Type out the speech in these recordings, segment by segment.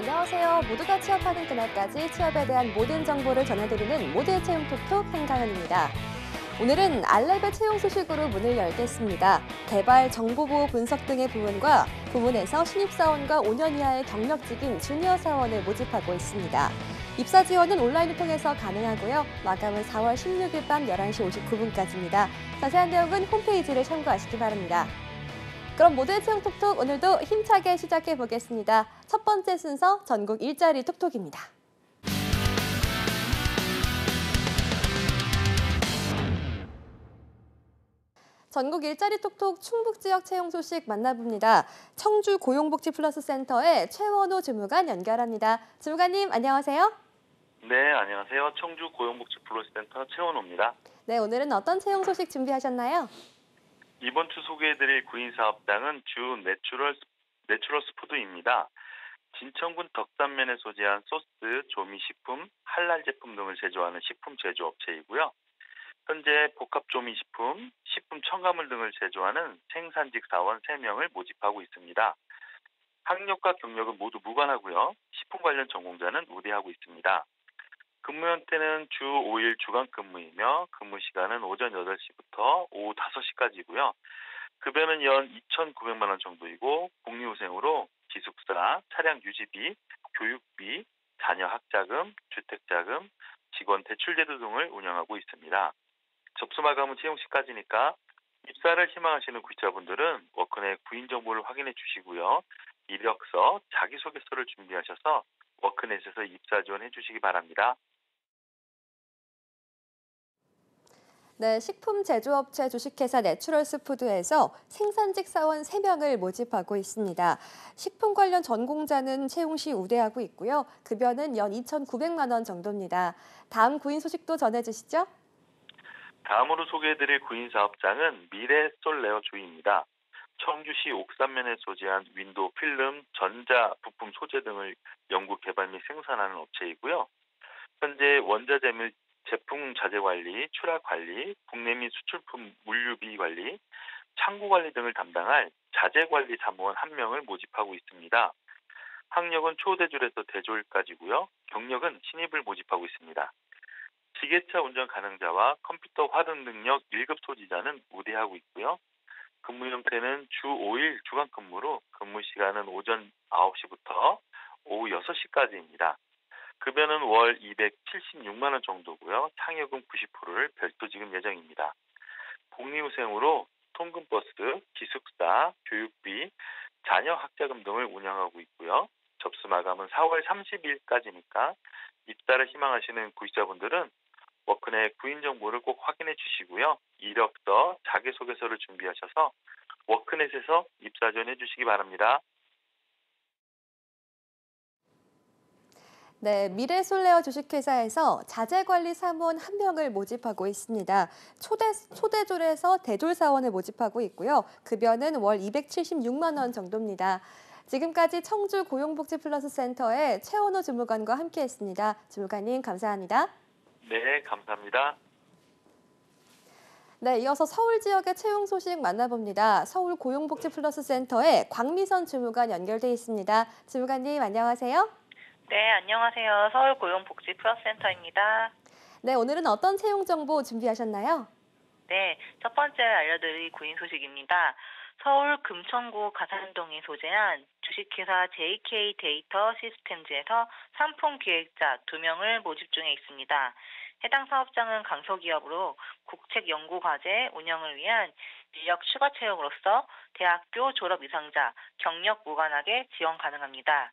안녕하세요. 모두가 취업하는 그날까지 취업에 대한 모든 정보를 전해드리는 모두의 채용 톡톡 한가은입니다. 오늘은 알레베 채용 소식으로 문을 열겠습니다. 개발, 정보보호 분석 등의 부문에서 신입사원과 5년 이하의 경력직인 주니어 사원을 모집하고 있습니다. 입사 지원은 온라인을 통해서 가능하고요. 마감은 4월 16일 밤 11시 59분까지입니다. 자세한 내용은 홈페이지를 참고하시기 바랍니다. 그럼 모두의 채용 톡톡 오늘도 힘차게 시작해 보겠습니다. 첫 번째 순서 전국 일자리 톡톡입니다. 전국 일자리 톡톡 충북 지역 채용 소식 만나봅니다. 청주 고용복지 플러스 센터의 최원호 주무관 연결합니다. 주무관님 안녕하세요. 네, 안녕하세요. 청주 고용복지 플러스센터 최원호입니다. 네, 오늘은 어떤 채용 소식 준비하셨나요? 이번 주 소개해드릴 구인 사업장은 주 내추럴스 푸드입니다. 진천군 덕산면에 소재한 소스, 조미식품, 할랄 제품 등을 제조하는 식품 제조업체이고요. 현재 복합 조미식품, 식품 첨가물 등을 제조하는 생산직 사원 3명을 모집하고 있습니다. 학력과 경력은 모두 무관하고요. 식품 관련 전공자는 우대하고 있습니다. 근무 형태는 주 5일 주간 근무이며 근무 시간은 오전 8시부터 오후 5시까지고요. 급여는 연 2,900만 원 정도이고 복리후생으로 기숙사, 차량 유지비, 교육비, 자녀 학자금, 주택자금, 직원 대출제도 등을 운영하고 있습니다. 접수 마감은 채용 시까지니까 입사를 희망하시는 구직자분들은 워크넷 구인 정보를 확인해 주시고요. 이력서, 자기소개서를 준비하셔서 워크넷에서 입사 지원해 주시기 바랍니다. 네, 식품 제조업체 주식회사 내추럴스 푸드에서 생산직 사원 3명을 모집하고 있습니다. 식품 관련 전공자는 채용 시 우대하고 있고요. 급여는 연 2,900만 원 정도입니다. 다음 구인 소식도 전해주시죠. 다음으로 소개해드릴 구인 사업장은 미래솔레어 주입니다. 청주시 옥산면에 소재한 윈도우 필름, 전자 부품 소재 등을 연구 개발 및 생산하는 업체이고요. 현재 원자재 및 제품 자재 관리, 출하 관리, 국내 및 수출품 물류비 관리, 창고 관리 등을 담당할 자재 관리 사무원 1명을 모집하고 있습니다. 학력은 초대졸에서 대졸까지고요. 경력은 신입을 모집하고 있습니다. 지게차 운전 가능자와 컴퓨터 화등 능력 1급 소지자는 우대하고 있고요. 근무 형태는 주 5일 주간 근무로 근무 시간은 오전 9시부터 오후 6시까지입니다. 급여는 월 276만 원 정도고요. 상여금 90%를 별도 지급 예정입니다. 복리후생으로 통근버스, 기숙사, 교육비, 자녀 학자금 등을 운영하고 있고요. 접수 마감은 4월 30일까지니까 입사를 희망하시는 구직자분들은 워크넷 구인 정보를 꼭 확인해 주시고요. 이력서, 자기소개서를 준비하셔서 워크넷에서 입사 지원해 주시기 바랍니다. 네, 미래솔레어 주식회사에서 자재관리 사무원 1명을 모집하고 있습니다. 초대졸에서 대졸 사원을 모집하고 있고요. 급여는 월 276만 원 정도입니다. 지금까지 청주 고용복지 플러스 센터의 최원호 주무관과 함께했습니다. 주무관님 감사합니다. 네, 감사합니다. 네, 이어서 서울 지역의 채용 소식 만나봅니다. 서울 고용복지 플러스 센터의 광미선 주무관 연결돼 있습니다. 주무관님 안녕하세요. 네, 안녕하세요. 서울고용복지 플러스센터입니다. 네, 오늘은 어떤 채용 정보 준비하셨나요? 네, 첫 번째 알려드릴 구인 소식입니다. 서울 금천구 가산동에 소재한 주식회사 JK 데이터 시스템즈에서 상품기획자 2명을 모집 중에 있습니다. 해당 사업장은 강소기업으로 국책연구과제 운영을 위한 인력 추가 채용으로서 대학교 졸업 이상자, 경력 무관하게 지원 가능합니다.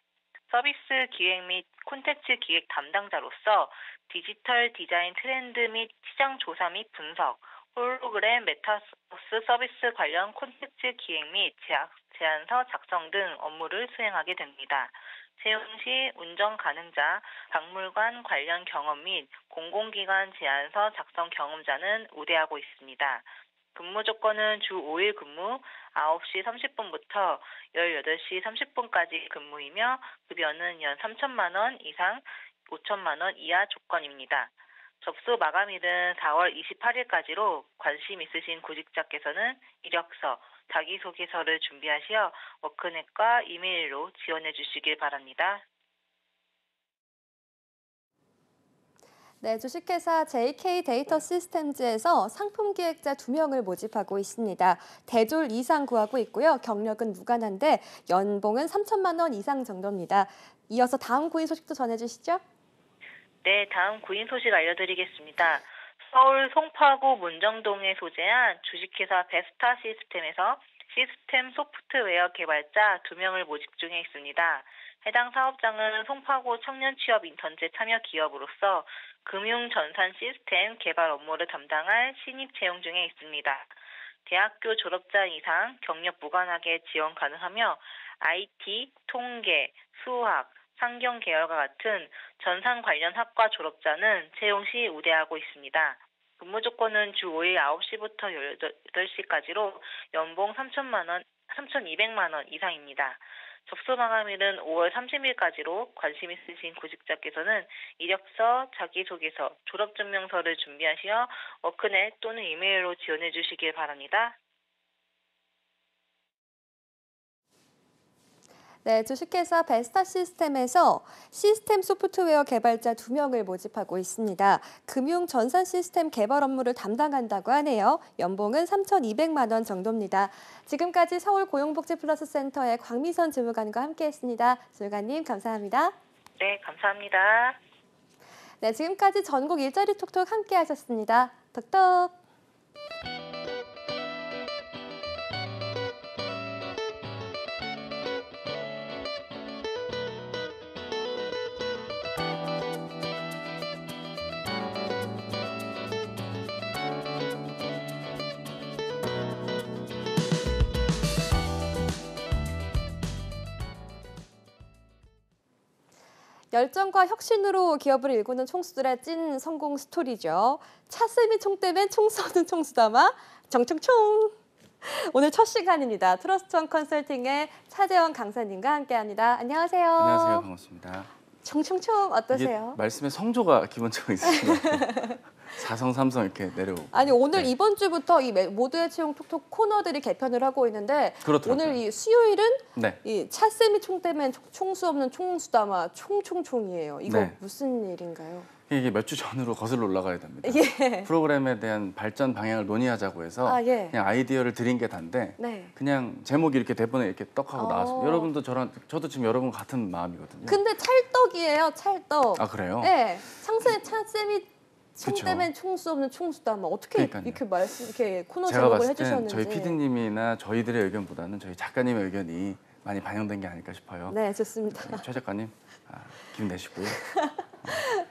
서비스 기획 및 콘텐츠 기획 담당자로서 디지털 디자인 트렌드 및 시장 조사 및 분석, 홀로그램 메타버스 서비스 관련 콘텐츠 기획 및 제안서 작성 등 업무를 수행하게 됩니다. 채용 시 운전 가능자, 박물관 관련 경험 및 공공기관 제안서 작성 경험자는 우대하고 있습니다. 근무 조건은 주 5일 근무 9시 30분부터 18시 30분까지 근무이며 급여는 연 3천만 원 이상 5천만 원 이하 조건입니다. 접수 마감일은 4월 28일까지로 관심 있으신 구직자께서는 이력서, 자기소개서를 준비하시어 워크넷과 이메일로 지원해 주시길 바랍니다. 네, 주식회사 JK 데이터 시스템즈에서 상품 기획자 2명을 모집하고 있습니다. 대졸 이상 구하고 있고요. 경력은 무관한데 연봉은 3천만 원 이상 정도입니다. 이어서 다음 구인 소식도 전해주시죠. 네, 다음 구인 소식 알려드리겠습니다. 서울 송파구 문정동에 소재한 주식회사 베스타 시스템에서 시스템 소프트웨어 개발자 2명을 모집 중에 있습니다. 해당 사업장은 송파구 청년 취업 인턴제 참여 기업으로서 금융 전산 시스템 개발 업무를 담당할 신입 채용 중에 있습니다. 대학교 졸업자 이상 경력 무관하게 지원 가능하며 IT, 통계, 수학, 상경 계열과 같은 전산 관련 학과 졸업자는 채용 시 우대하고 있습니다. 근무 조건은 주 5일 9시부터 18시까지로 연봉 3,200만 원 이상입니다. 접수 마감일은 5월 30일까지로 관심 있으신 구직자께서는 이력서, 자기소개서, 졸업증명서를 준비하시어 워크넷 또는 이메일로 지원해 주시길 바랍니다. 네, 주식회사 베스타 시스템에서 시스템 소프트웨어 개발자 2명을 모집하고 있습니다. 금융 전산 시스템 개발 업무를 담당한다고 하네요. 연봉은 3,200만 원 정도입니다. 지금까지 서울 고용복지플러스센터의 광미선 주무관과 함께했습니다. 주무관님 감사합니다. 네, 감사합니다. 네, 지금까지 전국 일자리 톡톡 함께하셨습니다. 톡톡. 열정과 혁신으로 기업을 일구는 총수들의 찐 성공 스토리죠. 차쌤이 총 떼면 총 쏘는 총수담아 정총총. 오늘 첫 시간입니다. 트러스트원 컨설팅의 차재원 강사님과 함께합니다. 안녕하세요. 안녕하세요. 반갑습니다. 총총총 어떠세요? 이게 말씀에 성조가 기본적으로 있습니다. 4성, 3성 이렇게 내려오고. 아니 오늘 네. 이번 주부터 이 모두의 채용 톡톡 코너들이 개편을 하고 있는데 그렇더라고요. 오늘 이 수요일은 네. 이 차쌤이 총 떼면 총수 없는 총수담아 총총총이에요. 이거 네. 무슨 일인가요? 이게 몇 주 전으로 거슬러 올라가야 됩니다. 예. 프로그램에 대한 발전 방향을 논의하자고 해서 아, 예. 그냥 아이디어를 드린 게 단데 네. 그냥 제목이 이렇게 대본에 이렇게 떡하고 어. 나왔습니다. 여러분도 저도 지금 여러분 같은 마음이거든요. 근데 찰떡이에요, 찰떡. 아 그래요? 네, 차쌤이 총 그쵸. 떼면 총수 없는 총수담아 어떻게 그러니까요. 이렇게 코너 제가 제목을 봤을 땐 해주셨는지. 저희 PD님이나 저희들의 의견보다는 저희 작가님의 의견이 많이 반영된 게 아닐까 싶어요. 네, 좋습니다. 최 작가님 힘내시고요.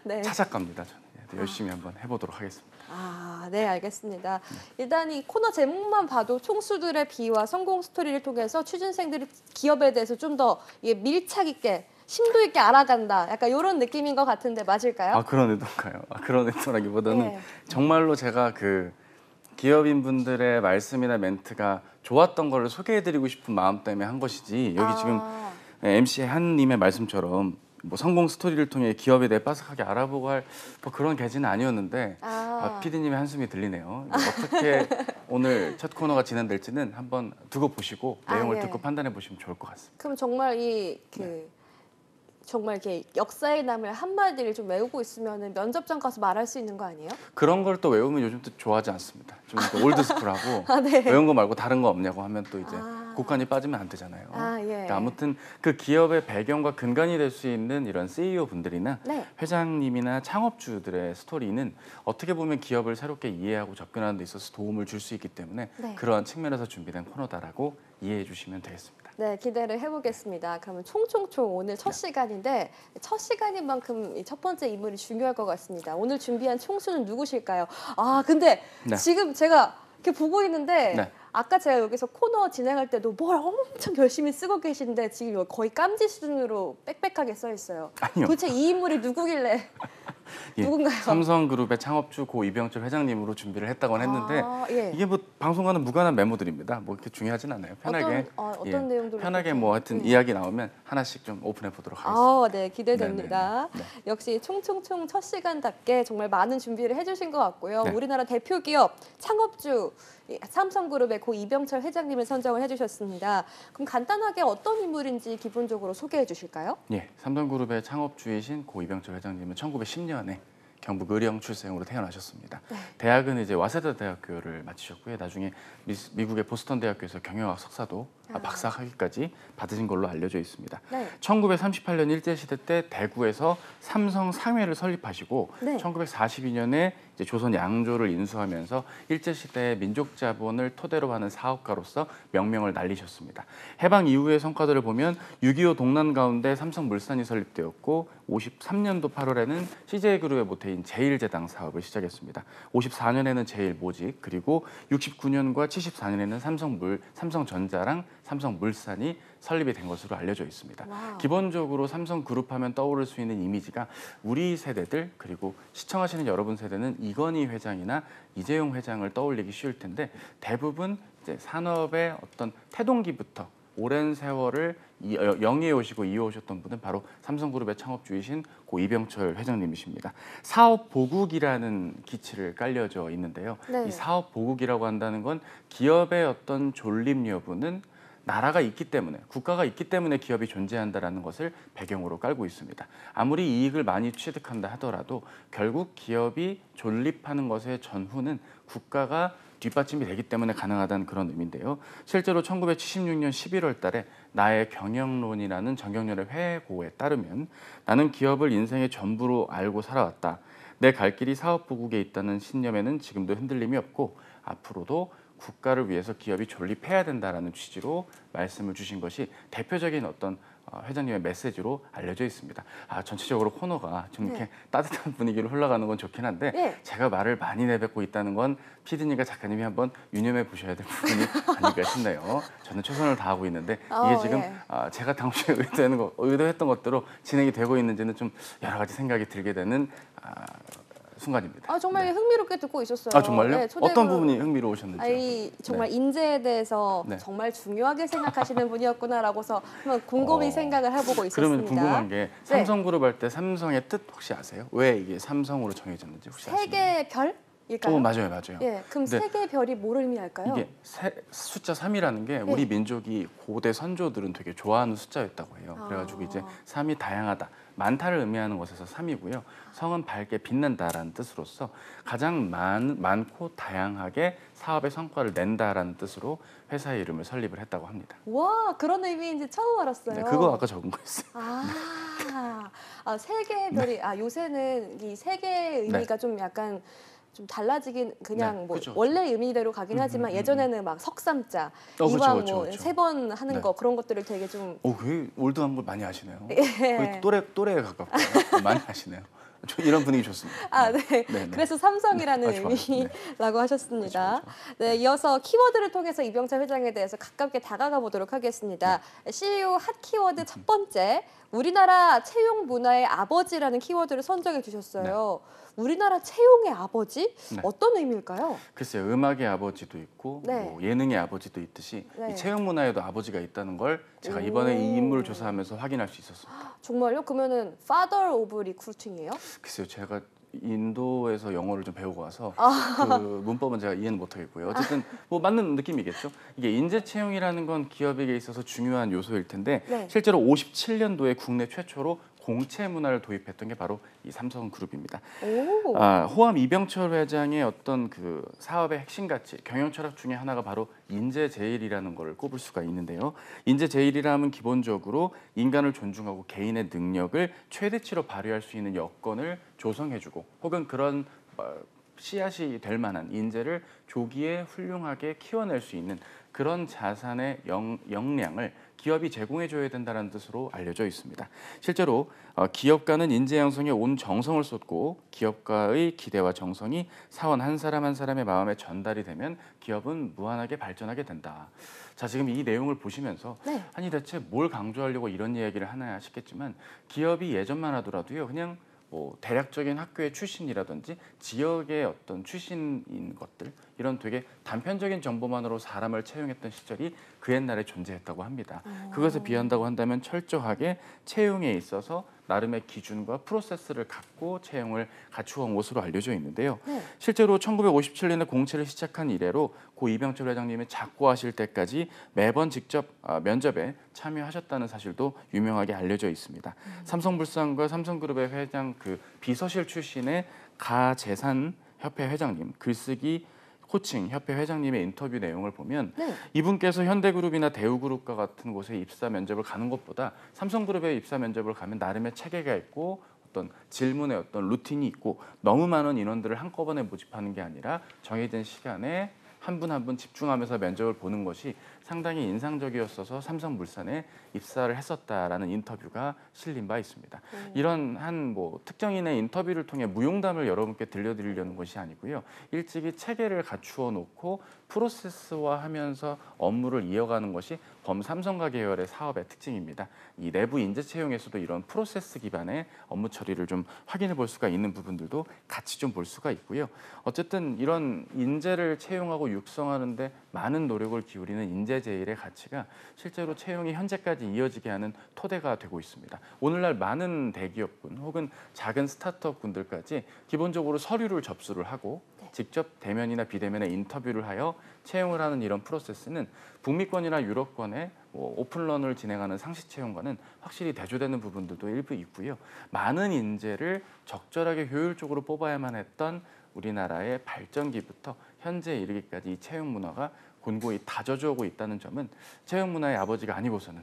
네. 차 작가입니다. 저는 열심히 한번 해보도록 하겠습니다. 아, 네, 알겠습니다. 일단 이 코너 제목만 봐도 총수들의 비와 성공 스토리를 통해서 취준생들이 기업에 대해서 좀 더 밀착 있게, 심도 있게 알아간다. 약간 이런 느낌인 것 같은데 맞을까요? 아 그런 의도인가요? 아, 그런 의도라기보다는 네. 정말로 제가 그 기업인분들의 말씀이나 멘트가 좋았던 거를 소개해드리고 싶은 마음 때문에 한 것이지 여기 지금 MC 한님의 말씀처럼 뭐 성공 스토리를 통해 기업에 대해 빠삭하게 알아보고 할 뭐 그런 계지는 아니었는데 PD님의 한숨이 들리네요. 어떻게 오늘 첫 코너가 진행될지는 한번 두고 보시고 내용을 예. 듣고 판단해 보시면 좋을 것 같습니다. 그럼 정말 정말 이렇게 역사에 남을 한마디를 좀 외우고 있으면 면접장 가서 말할 수 있는 거 아니에요? 그런 걸 또 외우면 요즘 또 좋아하지 않습니다. 좀 올드스쿨하고 아, 네. 외운 거 말고 다른 거 없냐고 하면 또 이제 아. 국간이 빠지면 안 되잖아요. 아, 예. 그러니까 아무튼 그 기업의 배경과 근간이 될 수 있는 이런 CEO 분들이나 네. 회장님이나 창업주들의 스토리는 어떻게 보면 기업을 새롭게 이해하고 접근하는 데 있어서 도움을 줄 수 있기 때문에 네. 그러한 측면에서 준비된 코너다라고 이해해 주시면 되겠습니다. 네, 기대를 해보겠습니다. 그러면 총총총 오늘 첫 시간인데 첫 시간인 만큼 이 첫 번째 인물이 중요할 것 같습니다. 오늘 준비한 총수는 누구실까요? 아, 근데 네. 지금 제가 이렇게 보고 있는데 네. 아까 제가 여기서 코너 진행할 때도 뭘 엄청 열심히 쓰고 계신데 지금 거의 깜지 수준으로 빽빽하게 써 있어요. 아니요. 도대체 이 인물이 누구길래 예, 누군가요? 삼성그룹의 창업주 고 이병철 회장님으로 준비를 했다고 했는데 아, 예. 이게 뭐 방송과는 무관한 메모들입니다. 뭐 이렇게 중요하진 않아요. 편하게 어떤 내용들로 편하게 그렇게? 뭐 하여튼 이야기 나오면 하나씩 좀 오픈해 보도록 하겠습니다. 아, 네, 기대됩니다. 네네네. 역시 총총총 첫 시간답게 정말 많은 준비를 해주신 것 같고요. 네. 우리나라 대표 기업 창업주 삼성그룹의 고 이병철 회장님을 선정을 해주셨습니다. 그럼 간단하게 어떤 인물인지 기본적으로 소개해 주실까요? 예, 삼성그룹의 창업주이신 고 이병철 회장님은 1910년에 경북 의령 출생으로 태어나셨습니다. 네. 대학은 이제 와세다 대학교를 마치셨고요. 나중에 미국의 보스턴 대학교에서 경영학 석사도 박사 학위까지 받으신 걸로 알려져 있습니다. 네. 1938년 일제시대 때 대구에서 삼성 상회를 설립하시고 네. 1942년에 이제 조선 양조를 인수하면서 일제시대의 민족자본을 토대로 하는 사업가로서 명명을 날리셨습니다. 해방 이후의 성과들을 보면 6.25 동란 가운데 삼성물산이 설립되었고 53년도 8월에는 CJ그룹의 모태인 제1제당 사업을 시작했습니다. 54년에는 제1모직 그리고 69년과 74년에는 삼성전자랑 삼성물산이 설립이 된 것으로 알려져 있습니다. 와우. 기본적으로 삼성그룹 하면 떠오를 수 있는 이미지가 우리 세대들 그리고 시청하시는 여러분 세대는 이건희 회장이나 이재용 회장을 떠올리기 쉬울 텐데 대부분 이제 산업의 어떤 태동기부터 오랜 세월을 영위해 오시고 이어오셨던 분은 바로 삼성그룹의 창업주이신 고 이병철 회장님이십니다. 사업보국이라는 기치를 깔려져 있는데요. 네. 이 사업보국이라고 한다는 건 기업의 어떤 존립 여부는 나라가 있기 때문에 국가가 있기 때문에 기업이 존재한다라는 것을 배경으로 깔고 있습니다. 아무리 이익을 많이 취득한다 하더라도 결국 기업이 존립하는 것의 전후는 국가가 뒷받침이 되기 때문에 가능하다는 그런 의미인데요. 실제로 1976년 11월 달에 나의 경영론이라는 정경련의 회고에 따르면 나는 기업을 인생의 전부로 알고 살아왔다. 내 갈 길이 사업보국에 있다는 신념에는 지금도 흔들림이 없고 앞으로도 국가를 위해서 기업이 존립해야 된다라는 취지로 말씀을 주신 것이 대표적인 어떤 회장님의 메시지로 알려져 있습니다. 전체적으로 코너가 좀 이렇게 따뜻한 분위기로 흘러가는 건 좋긴 한데 제가 말을 많이 내뱉고 있다는 건 PD님과 작가님이 한번 유념해 보셔야 될 부분이 아닐까 싶네요. 저는 최선을 다하고 있는데 이게 지금 제가 당시에 의도했던 것대로 진행이 되고 있는지는 좀 여러 가지 생각이 들게 되는 순간입니다. 정말 흥미롭게 듣고 있었어요. 정말요? 네, 어떤 부분이 흥미로우셨는지. 정말 인재에 대해서 정말 중요하게 생각하시는 분이었구나라고서 한번 곰곰이 생각을 해보고 있었습니다. 그러면 궁금한 게 삼성그룹 할 때 삼성의 뜻 혹시 아세요? 왜 이게 삼성으로 정해졌는지 혹시 아시나요? 세 개의 별일까요? 맞아요. 예, 그럼 세 개의 별이 뭘 의미할까요? 이게 숫자 3이라는 게 우리 민족이 고대 선조들은 되게 좋아하는 숫자였다고 해요. 그래가지고 이제 3이 다양하다. 많다를 의미하는 것에서 3이고요. 성은 밝게 빛난다라는 뜻으로서 가장 많고 다양하게 사업의 성과를 낸다라는 뜻으로 회사의 이름을 설립을 했다고 합니다. 와, 그런 의미인지 처음 알았어요. 네, 그거 아까 적은 거였어요. 세 개의 별이 요새는 이 세 개의 의미가 좀 약간 좀 달라지긴 그냥 그쵸. 원래 의미대로 가긴 하지만 예전에는 막 석삼자 이왕 세 번 하는 거 그런 것들을 되게 좀 그 올드한 걸 많이 아시네요. 거의 또래에 가깝고 많이 아시네요. 이런 분위기 좋습니다. 네. 그래서 삼성이라는 의미라고 하셨습니다. 그렇죠. 네, 이어서 키워드를 통해서 이병철 회장에 대해서 가깝게 다가가 보도록 하겠습니다. CEO 핫 키워드 첫 번째, 우리나라 채용 문화의 아버지라는 키워드를 선정해 주셨어요. 우리나라 채용의 아버지? 어떤 의미일까요? 글쎄요. 음악의 아버지도 있고 뭐 예능의 아버지도 있듯이 이 채용 문화에도 아버지가 있다는 걸 제가 이번에 이 인물을 조사하면서 확인할 수 있었습니다. 정말요? 그러면은 Father of Recruiting이에요? 글쎄요. 제가 인도에서 영어를 좀 배우고 와서 그 문법은 제가 이해는 못하겠고요. 어쨌든 뭐 맞는 느낌이겠죠. 이게 인재 채용이라는 건 기업에게 있어서 중요한 요소일 텐데 실제로 57년도에 국내 최초로 공채 문화를 도입했던 게 바로 이 삼성그룹입니다. 호암 이병철 회장의 어떤 그 사업의 핵심 가치, 경영 철학 중에 하나가 바로 인재 제일이라는 걸 꼽을 수가 있는데요. 인재 제일이라면 기본적으로 인간을 존중하고 개인의 능력을 최대치로 발휘할 수 있는 여건을 조성해주고 혹은 그런 씨앗이 될 만한 인재를 조기에 훌륭하게 키워낼 수 있는 그런 자산의 역량을 기업이 제공해줘야 된다는 뜻으로 알려져 있습니다. 실제로 기업가는 인재 양성에 온 정성을 쏟고 기업가의 기대와 정성이 사원 한 사람 한 사람의 마음에 전달이 되면 기업은 무한하게 발전하게 된다. 자, 지금 이 내용을 보시면서 아니 대체 뭘 강조하려고 이런 이야기를 하나 싶겠지만 기업이 예전만 하더라도요. 그냥 뭐 대략적인 학교의 출신이라든지 지역의 어떤 출신인 것들 이런 되게 단편적인 정보만으로 사람을 채용했던 시절이 그 옛날에 존재했다고 합니다. 그것에 비한다고 한다면 철저하게 채용에 있어서 나름의 기준과 프로세스를 갖고 채용을 갖추어온 것으로 알려져 있는데요. 실제로 1957년에 공채를 시작한 이래로 고 이병철 회장님이 작고하실 때까지 매번 직접 면접에 참여하셨다는 사실도 유명하게 알려져 있습니다. 삼성물산과 삼성그룹의 회장 그 비서실 출신의 가재산협회 회장님, 글쓰기 코칭 협회 회장님의 인터뷰 내용을 보면 네. 이분께서 현대그룹이나 대우그룹과 같은 곳에 입사 면접을 가는 것보다 삼성그룹에 입사 면접을 가면 나름의 체계가 있고 어떤 질문의 어떤 루틴이 있고 너무 많은 인원들을 한꺼번에 모집하는 게 아니라 정해진 시간에 한 분 한 분 집중하면서 면접을 보는 것이 상당히 인상적이었어서 삼성물산에 입사를 했었다라는 인터뷰가 실린 바 있습니다. 이런 한 뭐 특정인의 인터뷰를 통해 무용담을 여러분께 들려드리려는 것이 아니고요. 일찍이 체계를 갖추어 놓고 프로세스화하면서 업무를 이어가는 것이 범삼성가 계열의 사업의 특징입니다. 이 내부 인재 채용에서도 이런 프로세스 기반의 업무 처리를 좀 확인해 볼 수가 있는 부분들도 같이 좀 볼 수가 있고요. 어쨌든 이런 인재를 채용하고 육성하는데 많은 노력을 기울이는 인재 제일의 가치가 실제로 채용이 현재까지 이어지게 하는 토대가 되고 있습니다. 오늘날 많은 대기업군 혹은 작은 스타트업군들까지 기본적으로 서류를 접수를 하고 직접 대면이나 비대면의 인터뷰를 하여 채용을 하는 이런 프로세스는 북미권이나 유럽권의 오픈런을 진행하는 상시 채용과는 확실히 대조되는 부분들도 일부 있고요. 많은 인재를 적절하게 효율적으로 뽑아야만 했던 우리나라의 발전기부터 현재에 이르기까지 이 채용 문화가 곤고히 다져져 오고 있다는 점은 채용 문화의 아버지가 아니고서는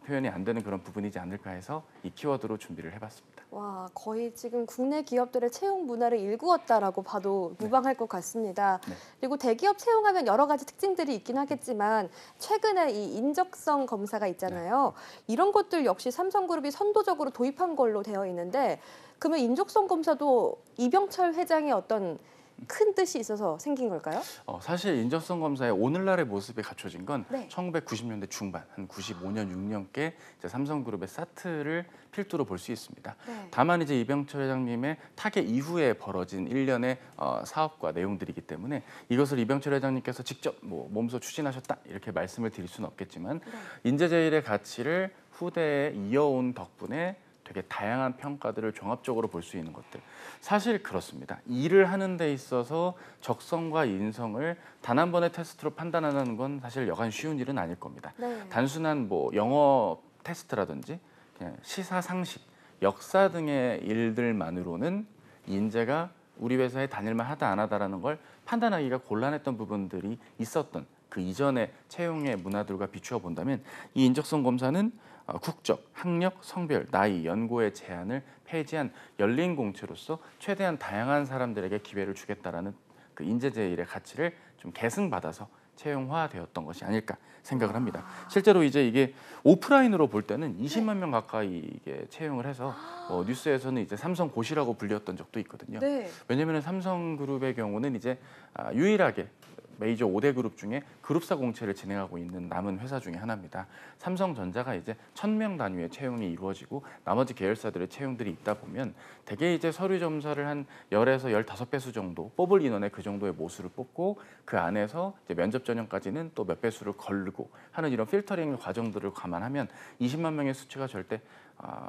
표현이 안 되는 그런 부분이지 않을까 해서 이 키워드로 준비를 해봤습니다. 와, 거의 지금 국내 기업들의 채용 문화를 일구었다라고 봐도 무방할 것 같습니다. 네. 그리고 대기업 채용하면 여러 가지 특징들이 있긴 하겠지만 최근에 이 인적성 검사가 있잖아요. 이런 것들 역시 삼성그룹이 선도적으로 도입한 걸로 되어 있는데 그러면 인적성 검사도 이병철 회장의 어떤 큰 뜻이 있어서 생긴 걸까요? 사실 인적성 검사의 오늘날의 모습이 갖춰진 건 네. 1990년대 중반, 한 95년, 6년께 삼성그룹의 사트를 필두로 볼 수 있습니다. 네. 다만 이제 이병철 회장님의 타계 이후에 벌어진 일련의 사업과 내용들이기 때문에 이것을 이병철 회장님께서 직접 몸소 추진하셨다 이렇게 말씀을 드릴 수는 없겠지만 인재제일의 가치를 후대에 이어온 덕분에 되게 다양한 평가들을 종합적으로 볼 수 있는 것들. 사실 그렇습니다. 일을 하는 데 있어서 적성과 인성을 단 한 번의 테스트로 판단하는 건 사실 여간 쉬운 일은 아닐 겁니다. 네. 단순한 영어 테스트라든지 그냥 시사상식, 역사 등의 일들만으로는 인재가 우리 회사에 다닐만 하다 안 하다라는 걸 판단하기가 곤란했던 부분들이 있었던 그 이전의 채용의 문화들과 비추어 본다면 이 인적성 검사는 국적, 학력, 성별, 나이, 연고의 제한을 폐지한 열린 공채로서 최대한 다양한 사람들에게 기회를 주겠다라는 그 인재제일의 가치를 좀 계승받아서 채용화되었던 것이 아닐까 생각을 합니다. 실제로 이제 이게 오프라인으로 볼 때는 20만 명 가까이 이게 채용을 해서 뉴스에서는 이제 삼성고시라고 불렸던 적도 있거든요. 네. 왜냐하면 삼성그룹의 경우는 이제 유일하게 메이저 5대 그룹 중에 그룹사 공채를 진행하고 있는 남은 회사 중에 하나입니다. 삼성전자가 이제 1000명 단위의 채용이 이루어지고 나머지 계열사들의 채용들이 있다 보면 대개 이제 서류 점사를 한 10에서 15배수 정도 뽑을 인원의 그 정도의 모수를 뽑고 그 안에서 이제 면접 전형까지는 또 몇 배수를 걸르고 하는 이런 필터링 과정들을 감안하면 20만 명의 수치가 절대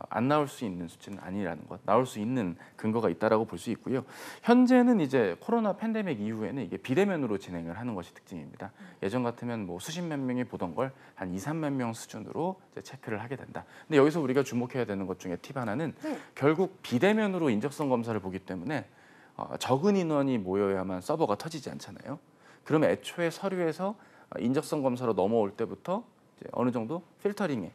안 나올 수 있는 수치는 아니라는 것, 나올 수 있는 근거가 있다라고 볼 수 있고요. 현재는 이제 코로나 팬데믹 이후에는 이게 비대면으로 진행을 하는 것이 특징입니다. 예전 같으면 수십만 명이 보던 걸 한 2, 3만 명 수준으로 이제 체크를 하게 된다. 근데 여기서 우리가 주목해야 되는 것 중에 팁 하나는 결국 비대면으로 인적성 검사를 보기 때문에 적은 인원이 모여야만 서버가 터지지 않잖아요. 그러면 애초에 서류에서 인적성 검사로 넘어올 때부터 이제 어느 정도 필터링에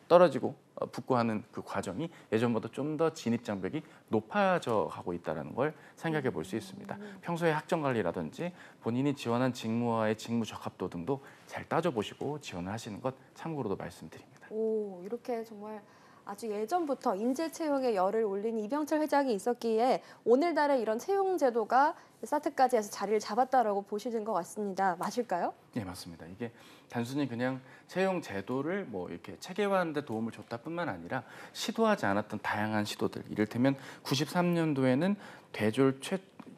떨어지고 붙고 하는 그 과정이 예전보다 좀 더 진입 장벽이 높아져 가고 있다는 걸 생각해 볼 수 있습니다. 평소에 학점 관리라든지 본인이 지원한 직무와의 직무 적합도 등도 잘 따져보시고 지원을 하시는 것 참고로도 말씀드립니다. 오, 이렇게 정말 아주 예전부터 인재 채용에 열을 올린 이병철 회장이 있었기에 오늘날의 이런 채용 제도가 사트까지 해서 자리를 잡았다라고 보시는 것 같습니다. 맞을까요? 네, 맞습니다. 이게 단순히 그냥 채용 제도를 이렇게 체계화하는 데 도움을 줬다뿐만 아니라 시도하지 않았던 다양한 시도들, 이를테면 93년도에는 대졸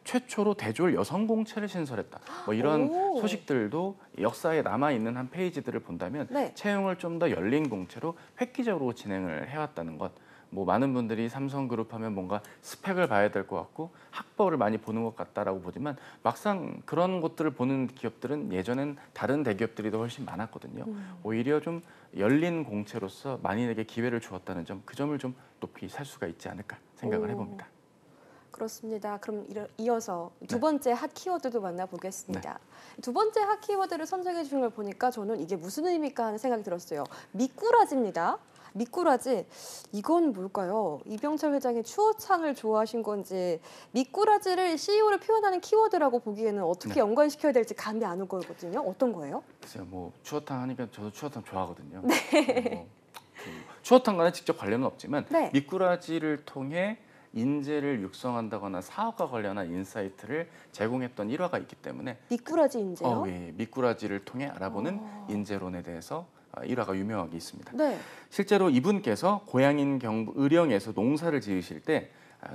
최초로 대졸 여성 공채를 신설했다. 이런 오. 소식들도 역사에 남아 있는 한 페이지들을 본다면 네. 채용을 좀 더 열린 공채로 획기적으로 진행을 해왔다는 것. 많은 분들이 삼성그룹 하면 뭔가 스펙을 봐야 될 것 같고 학벌을 많이 보는 것 같다라고 보지만 막상 그런 것들을 보는 기업들은 예전엔 다른 대기업들이 더 훨씬 많았거든요. 오히려 좀 열린 공채로서 만인에게 기회를 주었다는 점, 그 점을 좀 높이 살 수가 있지 않을까 생각을 해봅니다. 그렇습니다. 그럼 이어서 두 번째 핫 키워드도 만나보겠습니다. 두 번째 핫 키워드를 선정해 주신 걸 보니까 저는 이게 무슨 의미일까 하는 생각이 들었어요. 미꾸라지입니다. 미꾸라지, 이건 뭘까요? 이병철 회장이 추어탕을 좋아하신 건지 미꾸라지를 CEO를 표현하는 키워드라고 보기에는 어떻게 연관시켜야 될지 감이 안 오거든요. 어떤 거예요? 글쎄요, 뭐 추어탕 하니까 저도 추어탕 좋아하거든요. 추어탕과는 직접 관련은 없지만 네. 미꾸라지를 통해 인재를 육성한다거나 사업과 관련한 인사이트를 제공했던 일화가 있기 때문에 미꾸라지 인재요? 예, 미꾸라지를 통해 알아보는 인재론에 대해서 일화가 유명하게 있습니다. 네. 실제로 이분께서 고향인 경북 의령에서 농사를 지으실 때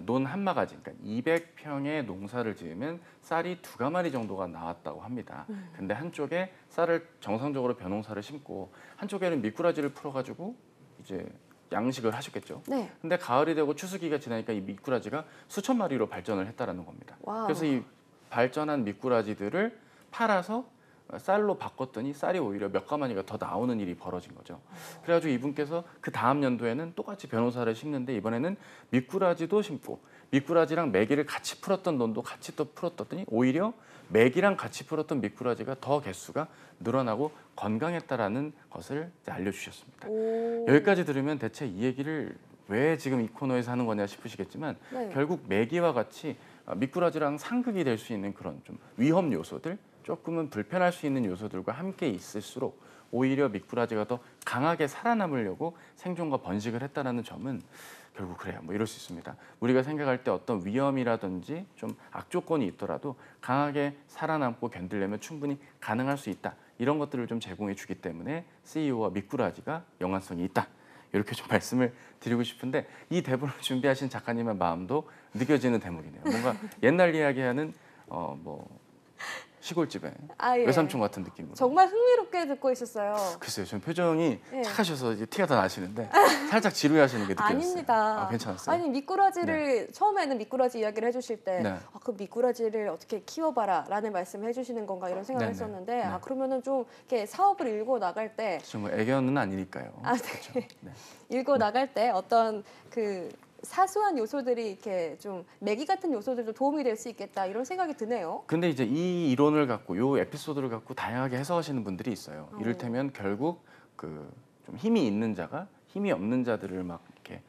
논 한 마가지, 그러니까 200평의 농사를 지으면 쌀이 2가마리 정도가 나왔다고 합니다. 근데 한쪽에 쌀을 정상적으로 벼농사를 심고 한쪽에는 미꾸라지를 풀어가지고 이제 양식을 하셨겠죠. 네. 근데 가을이 되고 추수기가 지나니까 이 미꾸라지가 수천 마리로 발전을 했다라는 겁니다. 와우. 그래서 이 발전한 미꾸라지들을 팔아서 쌀로 바꿨더니 쌀이 오히려 몇 가마니가 더 나오는 일이 벌어진 거죠. 그래가지고 이분께서 그 다음 연도에는 똑같이 변호사를 심는데 이번에는 미꾸라지도 심고 미꾸라지랑 메기를 같이 풀었던 논도 같이 또 풀었더니 오히려 메기랑 같이 풀었던 미꾸라지가 더 개수가 늘어나고 건강했다라는 것을 이제 알려주셨습니다. 여기까지 들으면 대체 이 얘기를 왜 지금 이 코너에서 하는 거냐 싶으시겠지만 네. 결국 메기와 같이 미꾸라지랑 상극이 될 수 있는 그런 좀 위험 요소들, 조금은 불편할 수 있는 요소들과 함께 있을수록 오히려 미꾸라지가 더 강하게 살아남으려고 생존과 번식을 했다는 점은 결국 그래요. 뭐 이럴 수 있습니다. 우리가 생각할 때 어떤 위험이라든지 좀 악조건이 있더라도 강하게 살아남고 견디려면 충분히 가능할 수 있다. 이런 것들을 좀 제공해 주기 때문에 CEO와 미꾸라지가 연관성이 있다. 이렇게 좀 말씀을 드리고 싶은데 이 대본을 준비하신 작가님의 마음도 느껴지는 대목이네요. 뭔가 옛날 이야기하는 뭐 시골집에 예. 외삼촌 같은 느낌으로. 정말 흥미롭게 듣고 있었어요. 글쎄요, 전 표정이 예. 착하셔서 이제 티가 더 나시는데 살짝 지루해하시는 게 느껴졌어요. 아닙니다. 괜찮았어요? 아니 미꾸라지를 처음에는 미꾸라지 이야기를 해주실 때 네. 그 미꾸라지를 어떻게 키워봐라라는 말씀을 해주시는 건가 이런 생각을 네네. 했었는데 네. 그러면은 좀 이렇게 사업을 일고 나갈 때 뭐 애견은 아니니까요. 네. 그렇죠. 네. 일고 나갈 때 어떤 그 사소한 요소들이 이렇게 좀 매기 같은 요소들도 도움이 될 수 있겠다 이런 생각이 드네요. 근데 이제 이 이론을 갖고 요 에피소드를 갖고 다양하게 해석하시는 분들이 있어요. 이를테면 결국 그 좀 힘이 있는 자가 힘이 없는 자들을 막 이렇게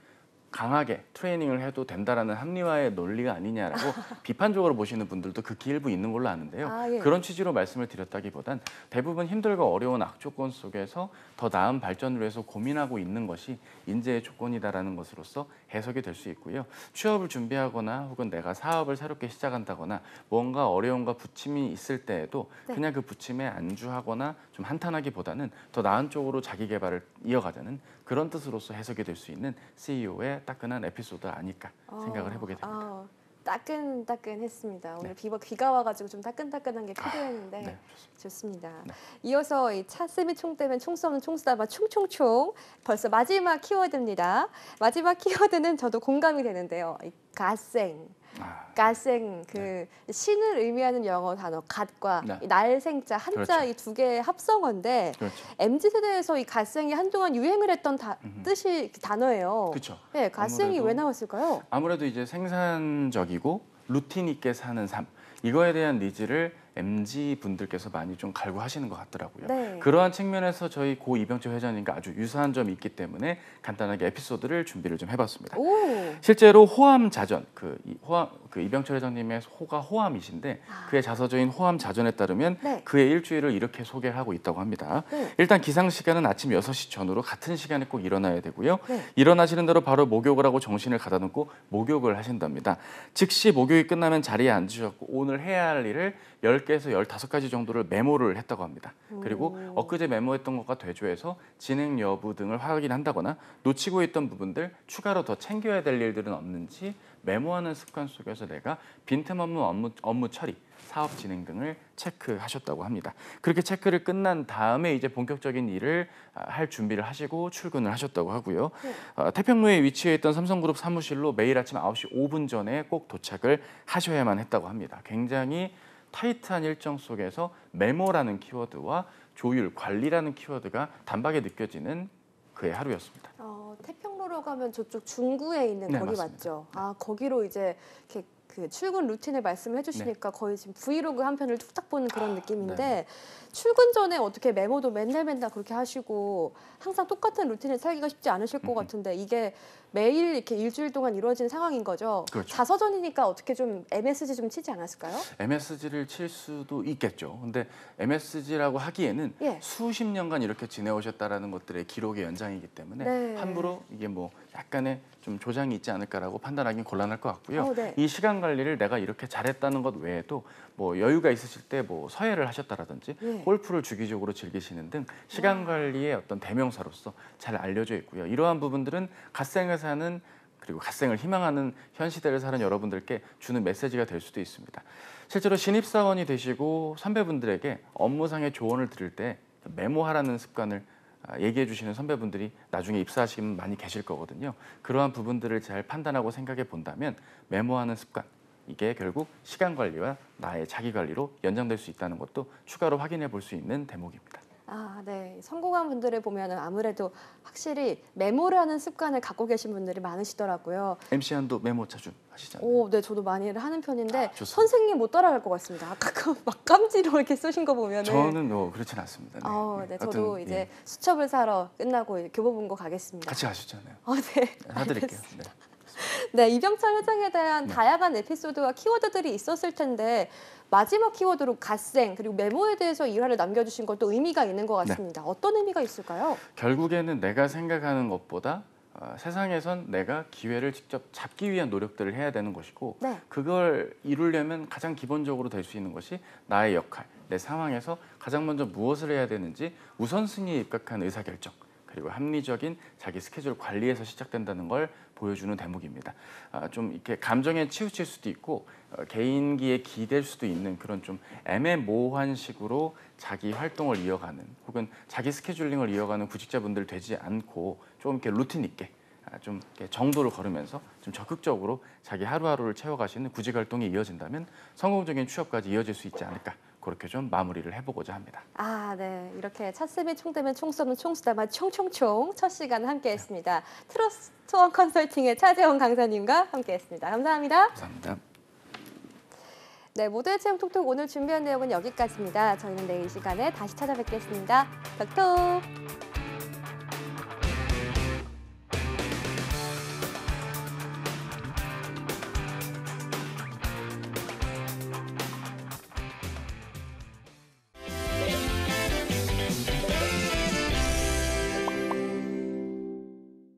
강하게 트레이닝을 해도 된다라는 합리화의 논리가 아니냐라고 비판적으로 보시는 분들도 극히 일부 있는 걸로 아는데요. 예. 그런 취지로 말씀을 드렸다기보단 대부분 힘들고 어려운 악조건 속에서 더 나은 발전을 위해서 고민하고 있는 것이 인재의 조건이다라는 것으로서 해석이 될 수 있고요. 취업을 준비하거나 혹은 내가 사업을 새롭게 시작한다거나 뭔가 어려움과 부침이 있을 때에도 네. 그냥 그 부침에 안주하거나 좀 한탄하기보다는 더 나은 쪽으로 자기 개발을 이어가자는 그런 뜻으로서 해석이 될 수 있는 CEO의 따끈한 에피소드 아닐까 생각을 해보게 됩니다. 따끈따끈했습니다. 오늘 네. 비가 와가지고 좀 따끈따끈한 게 필요했는데 네, 좋습니다. 네. 이어서 이 차쌤이 총 떼면 총 쏘는 총수다마 총총총 벌써 마지막 키워드입니다. 마지막 키워드는 저도 공감이 되는데요. 이 갓생. 갓생 그 신을 의미하는 영어 단어 갓과 네. 이 날생자 한자 그렇죠. 이 두 개의 합성어인데 그렇죠. MZ 세대에서 이 갓생이 한동안 유행을 했던 뜻이 단어예요. 그렇죠. 네, 갓생이 아무래도- 왜 나왔을까요? 아무래도 이제 생산적이고 루틴 있게 사는 삶 이거에 대한 니즈를 MZ 분들께서 많이 좀 갈구하시는 것 같더라고요. 네. 그러한 측면에서 저희 고 이병철 회장님과 아주 유사한 점이 있기 때문에 간단하게 에피소드를 준비를 좀 해봤습니다. 오. 실제로 호암 자전 그 이병철 회장님의 호가 호암이신데 그의 자서전인 호암 자전에 따르면 네. 그의 일주일을 이렇게 소개를 하고 있다고 합니다. 네. 일단 기상 시간은 아침 6시 전후로 같은 시간에 꼭 일어나야 되고요. 네. 일어나시는 대로 바로 목욕을 하고 정신을 가다듬고 목욕을 하신답니다. 즉시 목욕이 끝나면 자리에 앉으셨고 오늘 해야 할 일을 10개에서 15가지 정도를 메모를 했다고 합니다. 그리고 엊그제 메모했던 것과 대조해서 진행 여부 등을 확인한다거나 놓치고 있던 부분들 추가로 더 챙겨야 될 일들은 없는지 메모하는 습관 속에서 내가 빈틈없는 업무 처리, 사업 진행 등을 체크하셨다고 합니다. 그렇게 체크를 끝난 다음에 이제 본격적인 일을 할 준비를 하시고 출근을 하셨다고 하고요. 태평로에 위치해 있던 삼성그룹 사무실로 매일 아침 9시 5분 전에 꼭 도착을 하셔야만 했다고 합니다. 굉장히 타이트한 일정 속에서 메모라는 키워드와 조율, 관리라는 키워드가 단박에 느껴지는 그의 하루였습니다. 태평로로 가면 저쪽 중구에 있는 네, 거기 맞습니다. 맞죠? 거기로 이제 이렇게 그 출근 루틴을 말씀해 주시니까 거의 지금 브이로그 한 편을 툭탁 보는 그런 느낌인데 네. 출근 전에 어떻게 메모도 맨날 그렇게 하시고 항상 똑같은 루틴을 살기가 쉽지 않으실 것 같은데 이게 매일 이렇게 일주일 동안 이루어진 상황인 거죠. 그렇죠. 자서전이니까 어떻게 좀 MSG 좀 치지 않았을까요? MSG를 칠 수도 있겠죠. 근데 MSG라고 하기에는 예. 수십 년간 이렇게 지내오셨다라는 것들의 기록의 연장이기 때문에 네. 함부로 이게 뭐 약간의 좀 조장이 있지 않을까라고 판단하기는 곤란할 것 같고요. 네. 이 시간 관리를 내가 이렇게 잘했다는 것 외에도 뭐 여유가 있으실 때 뭐 서예를 하셨다라든지 예. 골프를 주기적으로 즐기시는 등 시간 관리의 어떤 대명사로서 잘 알려져 있고요. 이러한 부분들은 갓생을 사는 그리고 갓생을 희망하는 현 시대를 사는 여러분들께 주는 메시지가 될 수도 있습니다. 실제로 신입사원이 되시고 선배분들에게 업무상의 조언을 들을 때 메모하라는 습관을 얘기해 주시는 선배분들이 나중에 입사하시면 많이 계실 거거든요. 그러한 부분들을 잘 판단하고 생각해 본다면 메모하는 습관, 이게 결국 시간 관리와 나의 자기 관리로 연장될 수 있다는 것도 추가로 확인해 볼 수 있는 대목입니다. 아, 네. 성공한 분들을 보면은 아무래도 확실히 메모를 하는 습관을 갖고 계신 분들이 많으시더라고요. MC 한도 메모 자주 하시잖아요. 오, 네, 저도 많이 하는 편인데 좋습니다. 선생님 못 따라갈 것 같습니다. 아까 막 깜지로 이렇게 쓰신 거 보면은. 저는 그렇진 않습니다. 네. 네, 저도 하여튼, 이제 예. 수첩을 사러 끝나고 교보문고 가겠습니다. 같이 가시잖아요. 네. 사드릴게요. 알겠습니다. 네. 네, 이병철 회장에 대한 네. 다양한 에피소드와 키워드들이 있었을 텐데 마지막 키워드로 갓생 그리고 메모에 대해서 일화를 남겨주신 것도 의미가 있는 것 같습니다. 어떤 의미가 있을까요? 결국에는 내가 생각하는 것보다 세상에선 내가 기회를 직접 잡기 위한 노력들을 해야 되는 것이고 네. 그걸 이루려면 가장 기본적으로 될 수 있는 것이 나의 역할, 내 상황에서 가장 먼저 무엇을 해야 되는지 우선순위에 입각한 의사결정 그리고 합리적인 자기 스케줄 관리에서 시작된다는 걸 보여주는 대목입니다. 좀 이렇게 감정에 치우칠 수도 있고 개인기에 기댈 수도 있는 그런 좀 애매모호한 식으로 자기 활동을 이어가는 혹은 자기 스케줄링을 이어가는 구직자분들 되지 않고 좀 이렇게 루틴 있게 좀 이렇게 정도를 걸으면서 좀 적극적으로 자기 하루하루를 채워가시는 구직 활동이 이어진다면 성공적인 취업까지 이어질 수 있지 않을까 그렇게 좀 마무리를 해보고자 합니다. 아, 네. 이렇게 차쌤이 총되면 총 쏘는 총수다마 총총총 첫 시간 함께했습니다. 트러스트원 컨설팅의 차재원 강사님과 함께했습니다. 감사합니다. 감사합니다. 네, 모두의 체험 톡톡 오늘 준비한 내용은 여기까지입니다. 저희는 내일 이 시간에 다시 찾아뵙겠습니다. 톡톡.